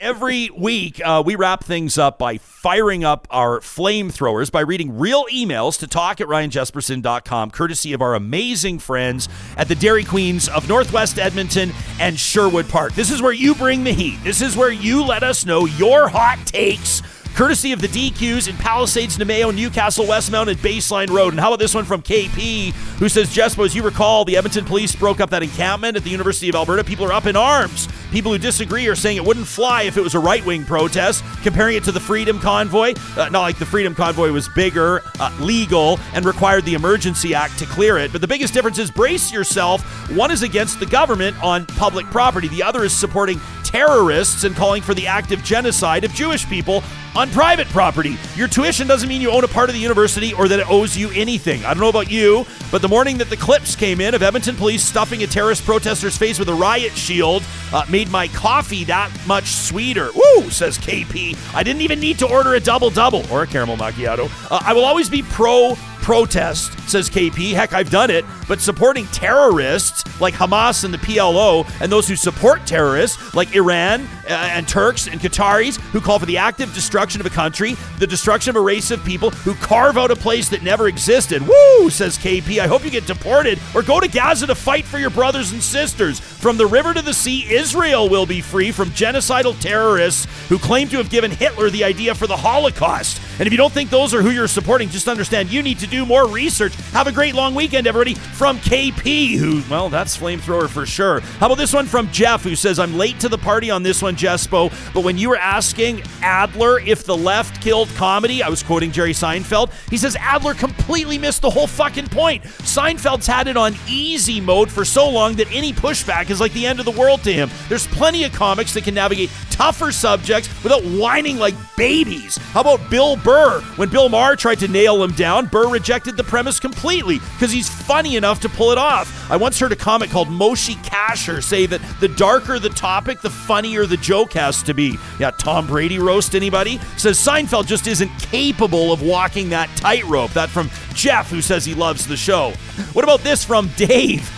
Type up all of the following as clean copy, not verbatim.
every week, we wrap things up by firing up our flamethrowers by reading real emails to talk@ryanjesperson.com, courtesy of our amazing friends at the Dairy Queens of Northwest Edmonton and Sherwood Park. This is where you bring the heat. This is where you let us know your hot takes, courtesy of the DQs in Palisades, Namao, Newcastle, Westmount, and Baseline Road. And how about this one from KP, who says, Jespo, as you recall, the Edmonton police broke up that encampment at the University of Alberta. People are up in arms. People who disagree are saying it wouldn't fly if it was a right-wing protest, comparing it to the Freedom Convoy. Not like the Freedom Convoy was bigger, legal, and required the Emergency Act to clear it. But the biggest difference is, brace yourself, one is against the government on public property. The other is supporting terrorists and calling for the active genocide of Jewish people on private property. Your tuition doesn't mean you own a part of the university or that it owes you anything. I don't know about you, but the morning that the clips came in of Edmonton police stuffing a terrorist protester's face with a riot shield made my coffee that much sweeter. Woo, says KP. I didn't even need to order a double-double or a caramel macchiato. I will always be pro-protest, says KP. Heck, I've done it. But supporting terrorists like Hamas and the PLO, and those who support terrorists like Iran and Turks and Qataris who call for the active destruction of a country, the destruction of a race of people who carve out a place that never existed. Woo, says KP. I hope you get deported or go to Gaza to fight for your brothers and sisters. From the river to the sea, Israel will be free from genocidal terrorists who claim to have given Hitler the idea for the Holocaust. And if you don't think those are who you're supporting, just understand you need to do more research. Have a great long weekend, everybody. From KP, who, well, that's flamethrower for sure. How about this one from Jeff, who says, I'm late to the party on this one, Jespo, but when you were asking Adler if the left killed comedy, I was quoting Jerry Seinfeld, he says Adler completely missed the whole fucking point. Seinfeld's had it on easy mode for so long that any pushback is like the end of the world to him. There's plenty of comics that can navigate tougher subjects without whining like babies. How about Bill Burr? When Bill Maher tried to nail him down, Burr rejected the premise completely because he's funny enough to pull it off. I once heard a comic called Moshe Kasher say that the darker the topic, the funnier the joke has to be. Yeah, Tom Brady roast, anybody? Says Seinfeld just isn't capable of walking that tightrope. That from Jeff, who says he loves the show. What about this from Dave?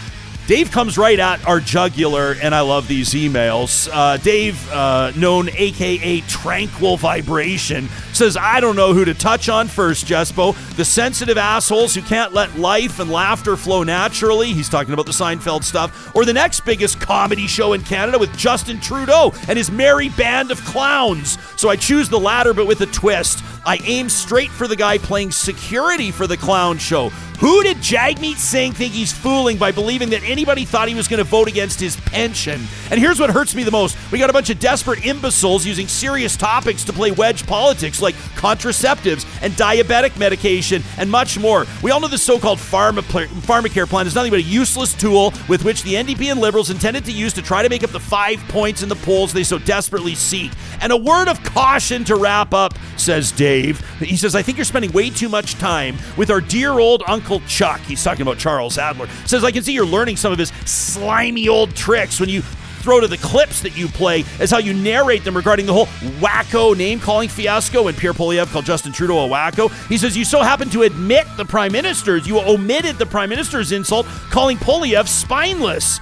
Dave comes right at our jugular, and I love these emails. Dave, known a.k.a. Tranquil Vibration, says, I don't know who to touch on first, Jespo. The sensitive assholes who can't let life and laughter flow naturally. He's talking about the Seinfeld stuff. Or the next biggest comedy show in Canada with Justin Trudeau and his merry band of clowns. So I choose the latter, but with a twist. I aim straight for the guy playing security for the clown show. Who did Jagmeet Singh think he's fooling by believing that anybody thought he was going to vote against his pension? And here's what hurts me the most. We got a bunch of desperate imbeciles using serious topics to play wedge politics like contraceptives and diabetic medication and much more. We all know the so-called pharmacare plan is nothing but a useless tool with which the NDP and Liberals intended to use to try to make up the 5 points in the polls they so desperately seek. And a word of caution to wrap up, says Dave. He says, I think you're spending way too much time with our dear old Uncle Chuck. He's talking about Charles Adler. Says, I can see you're learning some of his slimy old tricks when you throw to the clips that you play as how you narrate them regarding the whole wacko name-calling fiasco when Pierre called Justin Trudeau a wacko. He says, you so happen to admit the Prime Minister's. You omitted the Prime Minister's insult, calling Poilievre spineless,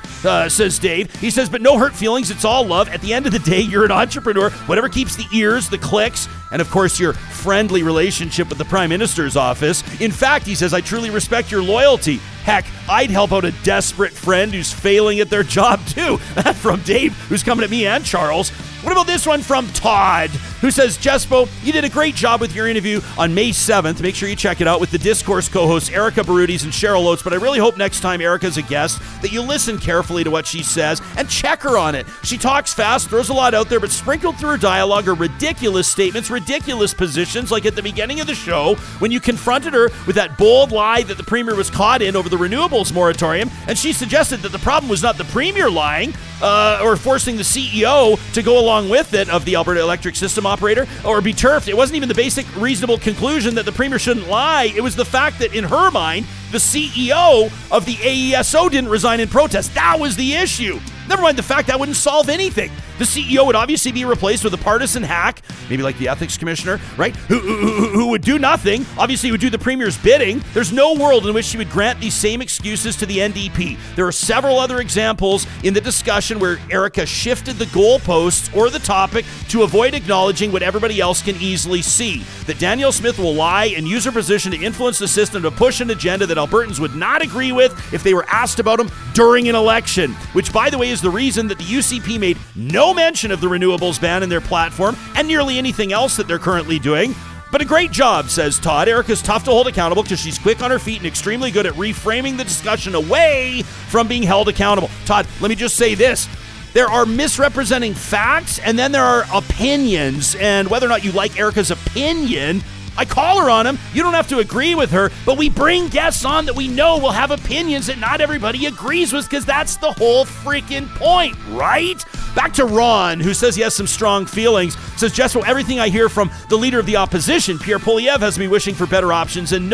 says Dave. He says, but no hurt feelings. It's all love. At the end of the day, you're an entrepreneur. Whatever keeps the ears, the clicks, and of course your friendly relationship with the Prime Minister's office. In fact, he says, I truly respect your loyalty. Heck, I'd help out a desperate friend who's failing at their job too. That from Dave, who's coming at me and Charles. What about this one from Todd, who says, Jespo, you did a great job with your interview on May 7th. Make sure you check it out with the Discourse co-hosts Erika Barootes and Cheryl Oates. But I really hope next time Erika's a guest that you listen carefully to what she says and check her on it. She talks fast, throws a lot out there, but sprinkled through her dialogue are ridiculous statements, ridiculous positions, like at the beginning of the show when you confronted her with that bold lie that the Premier was caught in over the renewables moratorium, and she suggested that the problem was not the Premier lying or forcing the CEO to go along with it of the Alberta Electric System Operator or be turfed. It wasn't even the basic reasonable conclusion that the Premier shouldn't lie. It was the fact that in her mind, the CEO of the AESO didn't resign in protest. That was the issue. Never mind the fact that wouldn't solve anything. The CEO would obviously be replaced with a partisan hack, maybe like the ethics commissioner, right? Who would do nothing, obviously would do the premier's bidding. There's no world in which she would grant these same excuses to the NDP. There are several other examples in the discussion where Erika shifted the goalposts or the topic to avoid acknowledging what everybody else can easily see. That Danielle Smith will lie and use her position to influence the system to push an agenda that Albertans would not agree with if they were asked about them during an election, which, by the way, is the reason that the UCP made no mention of the renewables ban in their platform and nearly anything else that they're currently doing. But a great job, says Todd. Erika's tough to hold accountable because she's quick on her feet and extremely good at reframing the discussion away from being held accountable. Todd, let me just say this. There are misrepresenting facts, and then there are opinions. And whether or not you like Erika's opinion, I call her on them. You don't have to agree with her, but we bring guests on that we know will have opinions that not everybody agrees with, because that's the whole freaking point, right? Back to Ron, who says he has some strong feelings. Says, Jespo, everything I hear from the leader of the opposition, Pierre, Poilievre, has me wishing for better options, and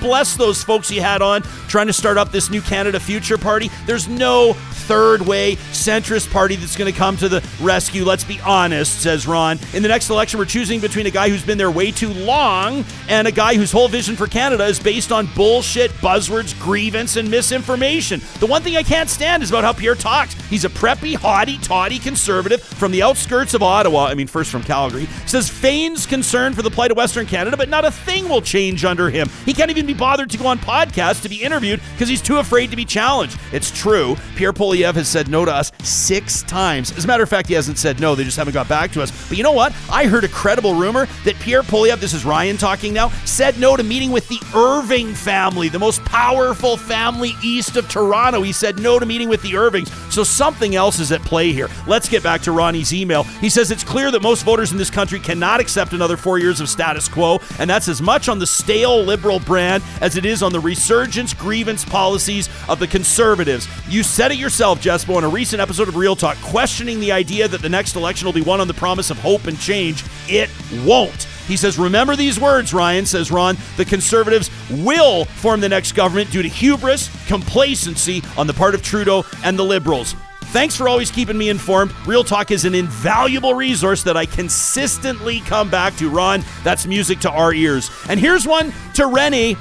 bless those folks you had on trying to start up this new Canada Future Party. There's no third way centrist party that's going to come to the rescue. Let's be honest, says Ron. In the next election, we're choosing between a guy who's been there way too long and a guy whose whole vision for Canada is based on bullshit, buzzwords, grievance, and misinformation. The one thing I can't stand is about how Pierre talks. He's a preppy, haughty, toddy conservative from the outskirts of Ottawa, first from Calgary, says feigns concern for the plight of Western Canada, but not a thing will change under him. He can't even be bothered to go on podcasts to be interviewed because he's too afraid to be challenged. It's true. Pierre Poilievre has said no to us 6 times. As a matter of fact, he hasn't said no. They just haven't got back to us. But you know what? I heard a credible rumor that Pierre Poilievre, this is Ryan talking now, said no to meeting with the Irving family, the most powerful family east of Toronto. He said no to meeting with the Irvings. So something else is at play here. Let's get back to Ronnie's email. He says it's clear that most voters in this country cannot accept another 4 years of status quo, and that's as much on the stale liberal brand as it is on the resurgence grievance policies of the Conservatives. You said it yourself, Jespo, in a recent episode of Real Talk, questioning the idea that the next election will be won on the promise of hope and change. It won't. He says, remember these words, Ryan, says Ron. The Conservatives will form the next government due to hubris, complacency on the part of Trudeau and the Liberals. Thanks for always keeping me informed. Real Talk is an invaluable resource that I consistently come back to. Ron, that's music to our ears. And here's one to Rene.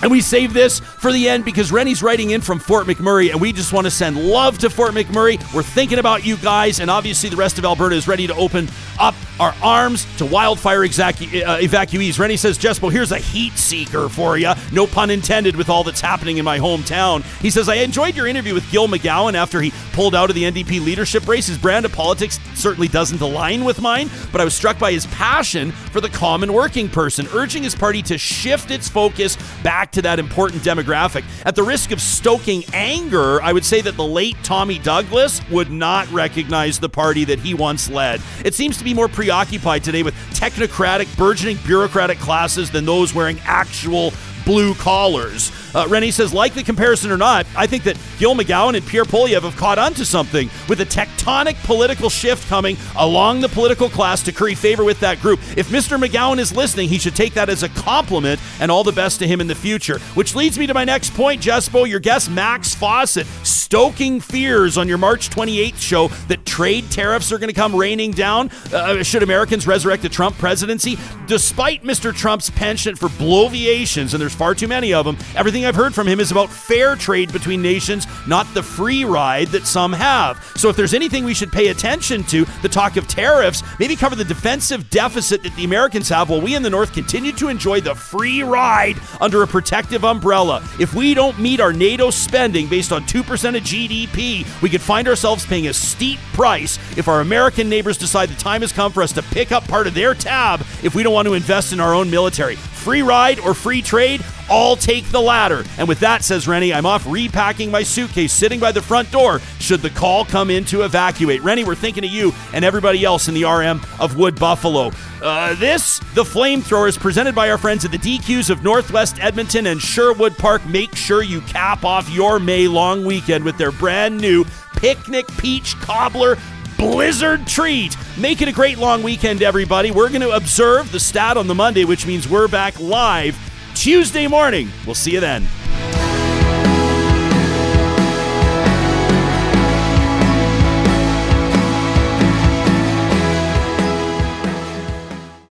And we save this for the end because Rene's writing in from Fort McMurray, and we just want to send love to Fort McMurray. We're thinking about you guys, and obviously the rest of Alberta is ready to open up our arms to wildfire evacuees. Rene says, Jespo, here's a heat seeker for you. No pun intended with all that's happening in my hometown. He says, I enjoyed your interview with Gil McGowan after he pulled out of the NDP leadership race. His brand of politics certainly doesn't align with mine, but I was struck by his passion for the common working person, urging his party to shift its focus back to that important demographic. At the risk of stoking anger, I would say that the late Tommy Douglas would not recognize the party that he once led. It seems to be more preoccupied today with technocratic, burgeoning bureaucratic classes than those wearing actual blue collars. Rene says, like the comparison or not, I think that Gil McGowan and Pierre Poilievre have caught on to something with a tectonic political shift coming along the political class to curry favor with that group. If Mr. McGowan is listening, he should take that as a compliment, and all the best to him in the future. Which leads me to my next point, Jespo. Your guest, Max Fawcett, stoking fears on your March 28th show that trade tariffs are going to come raining down should Americans resurrect the Trump presidency. Despite Mr. Trump's penchant for bloviations, and there's far too many of them, everything I've heard from him is about fair trade between nations, not the free ride that some have. So if there's anything we should pay attention to, the talk of tariffs, maybe cover the defensive deficit that the Americans have while we in the North continue to enjoy the free ride under a protective umbrella. If we don't meet our NATO spending based on 2% of GDP, we could find ourselves paying a steep price if our American neighbors decide the time has come for us to pick up part of their tab if we don't want to invest in our own military. Free ride or free trade, I'll take the latter. And with that, says Rene, I'm off repacking my suitcase, sitting by the front door should the call come in to evacuate. Rene, we're thinking of you and everybody else in the RM of Wood Buffalo. The Flamethrower, is presented by our friends at the DQs of Northwest Edmonton and Sherwood Park. Make sure you cap off your May long weekend with their brand new Picnic Peach Cobbler Blizzard treat. Make it a great long weekend, everybody. We're going to observe the stat on the Monday, which means we're back live Tuesday morning. We'll see you then.